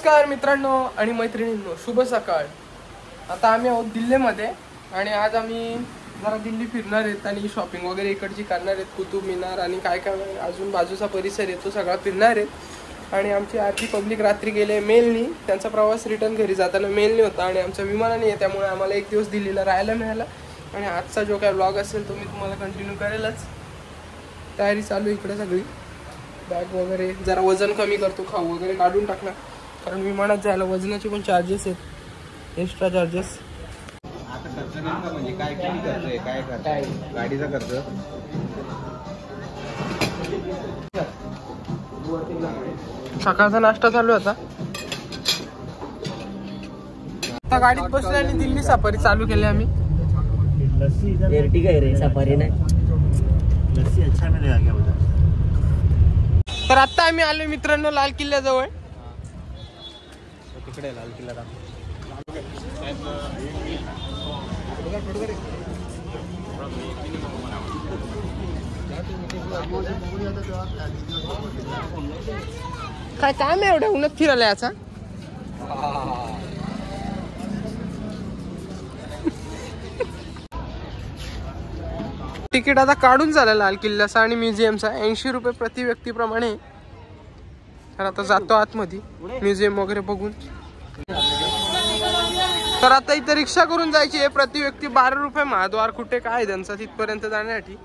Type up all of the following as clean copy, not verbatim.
नमस्कार मित्रांनो आणि मैत्रिणींनो, शुभ सकाळ। आता आम्ही आहोत दिल्लीमध्ये आणि आज आम्ही जरा दिल्ली फिरणार आहेत आणि शॉपिंग वगैरे इकडची करणार आहेत। कुतुब मिनार आणि काय काय अजून बाजूचा परिसर आहे तो सगळा फिरणार आहेत। आणि आमची आरती पब्लिक रात्री गेले मेलनी, त्यांचा प्रवास रिटर्न घरी जाताना मेलनी होता आणि आमच्या विमानाने आहे, त्यामुळे आम्हाला एक दिवस दिल्लीला राहायला मिळालं। आणि आजचा जो काय व्लॉग असेल तो मी तुम्हाला कंटिन्यू करेलच। तयारी चालू इकडे सगळी, बॅग वगैरे जरा वजन कमी करतो, खाऊ वगैरे काढून टाकणार, कारण विमानात जायला वजनाचे पण चार्जेस आहेत, एक्स्ट्रा चार्जेस। आता खर्च नेमका म्हणजे काय किती खर्च आहे, काय खर्च आहे गाडीचा खर्च? सकाळचा नाश्ता चालू होता, आता गाडीत बसलो आणि दिल्ली सफारी चालू केली आम्ही। एर्टिगा है रे, सफारी नाही। लस्सी अच्छा मिलेगा क्या उधर? तर आता आम्ही आलो मित्रांनो लाल किल्ल्याजवळ। तिकडे लाल किल्ला काय काम आहे एवढं उन्हात फिरायला याचा? तिकीट आता काढून झालं लाल किल्ल्याचा आणि म्युझियमचा 80 रुपये प्रति व्यक्तीप्रमाणे। तर आता जातो आतमध्ये म्युझियम वगैरे बघून। तर आता इथे रिक्षा करून जायची आहे, प्रति व्यक्ती 12 रुपये। महाद्वार कुठे काय त्यांचा तिथपर्यंत जाण्यासाठी।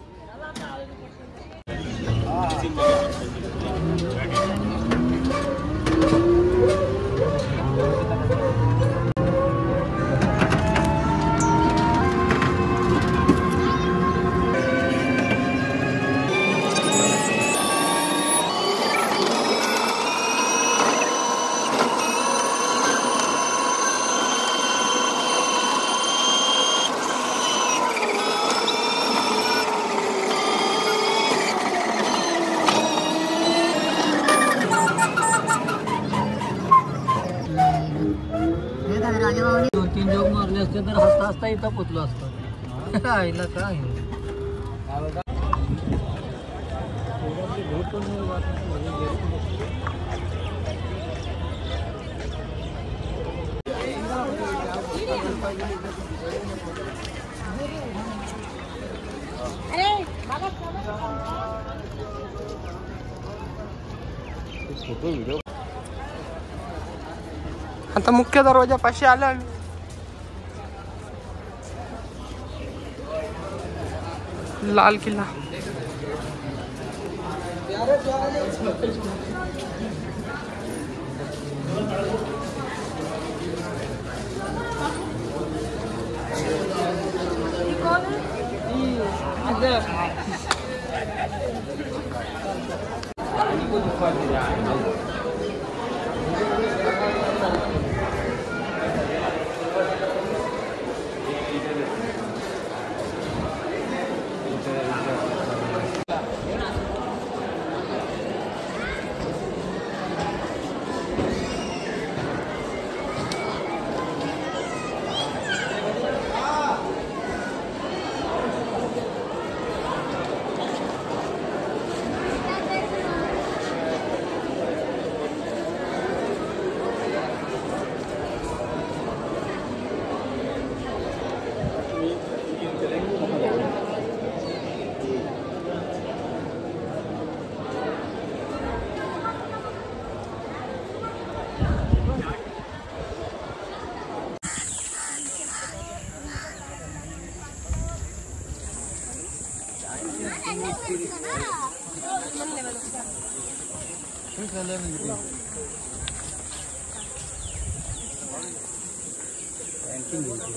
दोन तीन जोग मारले असते तर हसता हसता इथं पोचलो असतो। आईला काय फोटो व्हिडिओ। आता मुख्य दरवाजापाशी आलो आम्ही। लाल किल्ला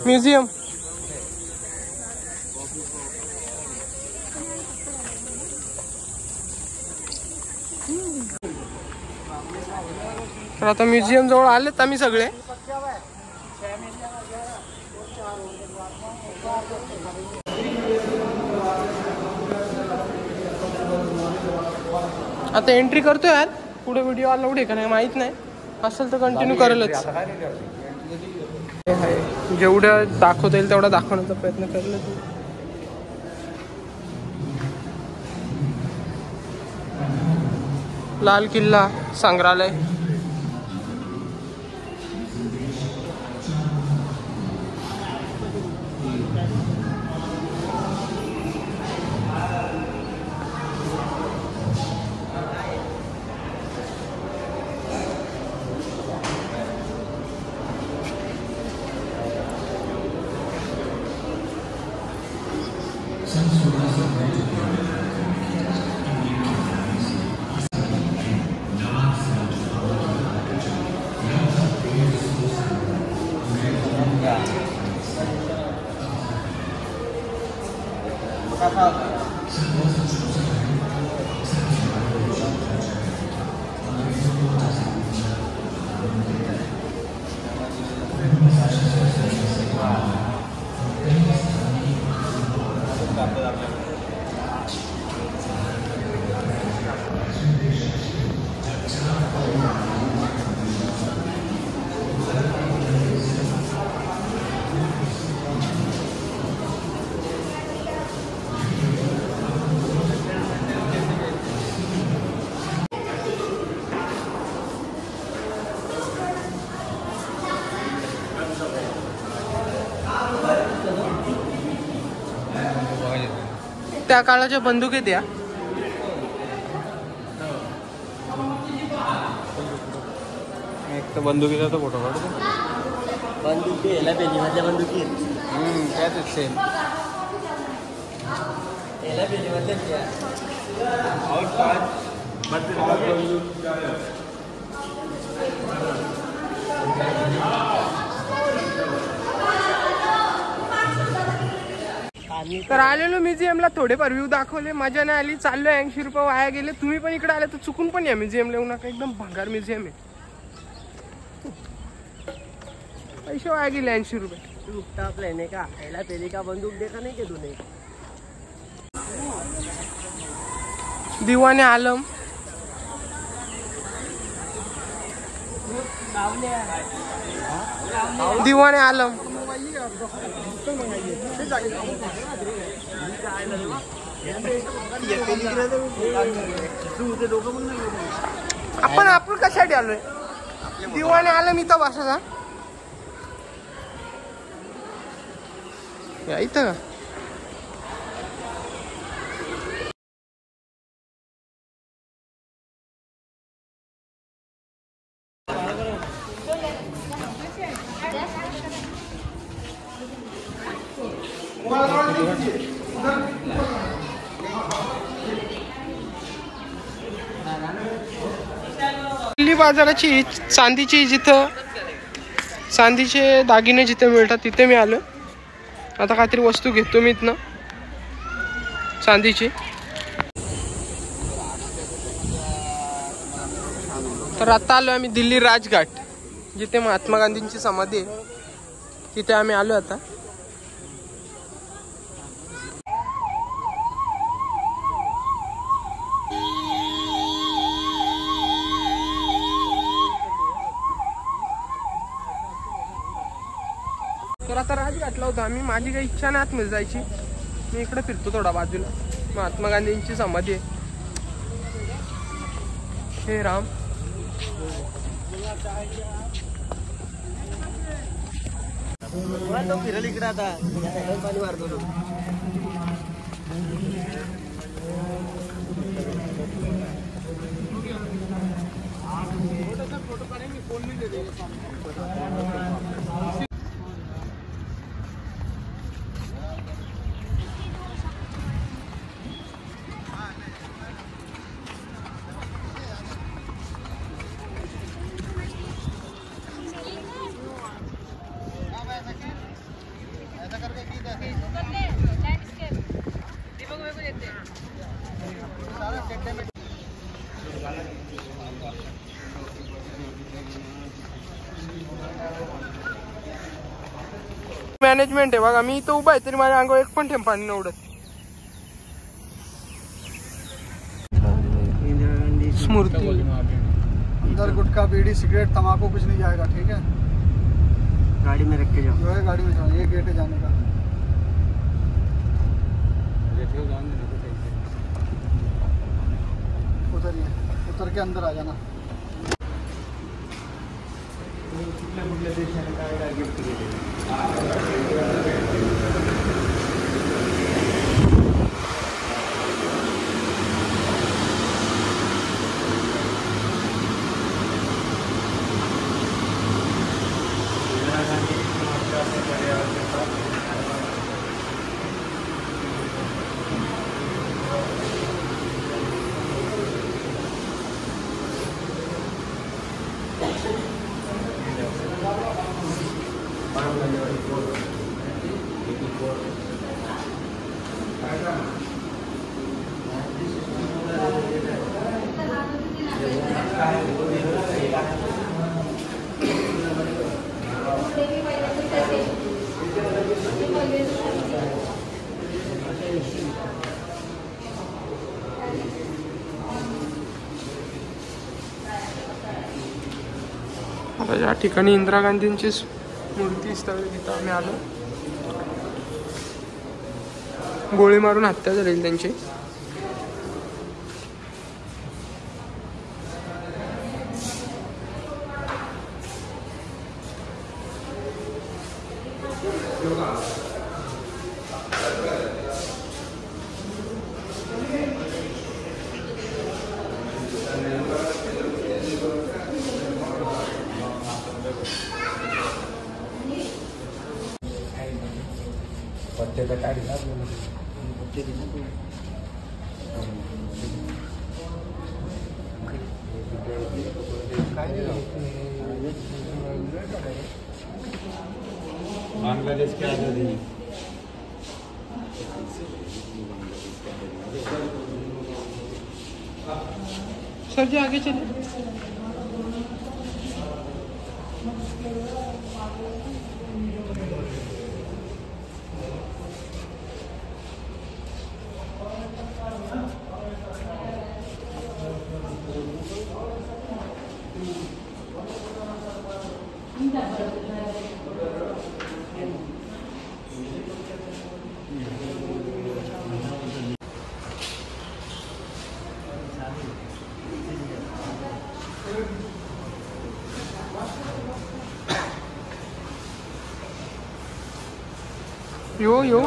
म्युझियम। तर आता म्युझियम जवळ आलेत आम्ही सगळे। आता एंट्री करतोय यार, पुढे व्हिडिओ अलाउड आहे का नाही माहित नाही, असेल तर कंटिन्यू करेलच। जेवढं दाखवता येईल तेवढा दाखवण्याचा प्रयत्न करेल। लाल किल्ला संग्रहालय त्या काळाच्या बंदुकी द्या. एक तर बंदुकीचा तो फोटो काढतो. बंदुकी याला पेलीमधल्या बंदुकी त्याच सेम. याला पेलीमधल्या तर आलेलो म्युझियमला, थोडेफार व्ह्यू दाखवले, मजा नाही आली, चाललो 80 रुपये वाया गेले. तुम्ही पण इकडे आले तर चुकून पण या म्युझियमला येऊ नका, एकदम भंगार म्युझियम आहे. पैसे वाया गेले 80 रुपये. लेने का याला पेली का बंदूक देखा नहीं के तूने? दिवाने आलम, दिवाने आलम. आपण कशासाठी आलोय? दिवाने आलम इथं बसायचा इथं का? दिल्ली बाजाराची चांदीची, जिथं चांदीचे दागिने जिथे मिळतात तिथे मी आलो. आता काहीतरी वस्तू घेतो मी इथनं चांदीची. तर आता आलो आम्ही दिल्ली राजघाट, जिथे महात्मा गांधींची समाधी आहे, तिथे आम्ही आलो आता. तर आता राजघाटला होतो आम्ही. माझी काही इच्छा नाही आतमध्ये जायची, मी इकडे फिरतो थोडा बाजूला. महात्मा गांधींची समाधी आहे. हे राम, तो फिरल इकडे आता पाणी मारतो. मॅनेजमेंट आहे बघा. मी इथं उभा आहे तरी माझ्या अंगावर एक पण थेंब पाणी नव्हतं. स्मृती अंदर गुटखा, बीड़ी, सिगरेट, तम्बाकू कुछ नहीं जाएगा, ठीक है? गाड़ी में रख के जाओ. जो है गाड़ी में जाओ, ये गेट है जाने का. उतरिए, उतर के अंदर आ जाना. कुठल्या कुठल्या देशाने काय काय गिफ्ट केले. आता या ठिकाणी इंदिरा गांधींची मूर्ती स्थळी तिथं आम्ही आलो. गोळी मारून हत्या झाली त्यांची. पत्त्याचा काय बांग्लादेश की आज़ादी. सर जी आगे चलिए. यो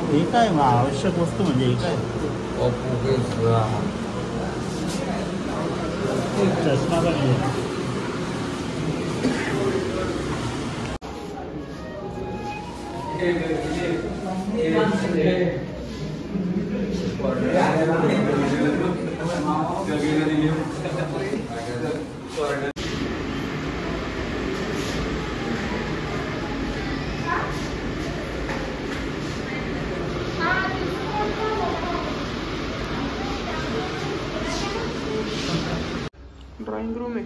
हे काय आवश्यक वस्तू म्हणजे हे काय चष्मा पण आहे. ड्राइंग रूम है.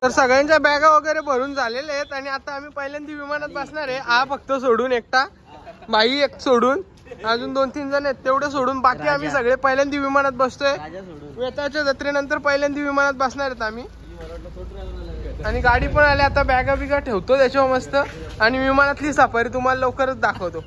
तर सगळ्यांच्या बॅगा वगैरे भरून झालेले आहेत आणि आता आम्ही पहिल्यांदा विमानात बसणार आहे. हा फक्त सोडून एकटा, बाई एक सोडून, अजून 2-3 जण आहेत तेवढे सोडून बाकी आम्ही सगळे पहिल्यांदा विमानात बसतोय. वेताच्या जत्रेनंतर पहिल्यांदा विमानात बसणार आहेत आम्ही. आणि गाडी पण आली. आता बॅगा बिगा ठेवतो त्याच्यावर मस्त आणि विमानातली सफारी तुम्हाला लवकरच दाखवतो.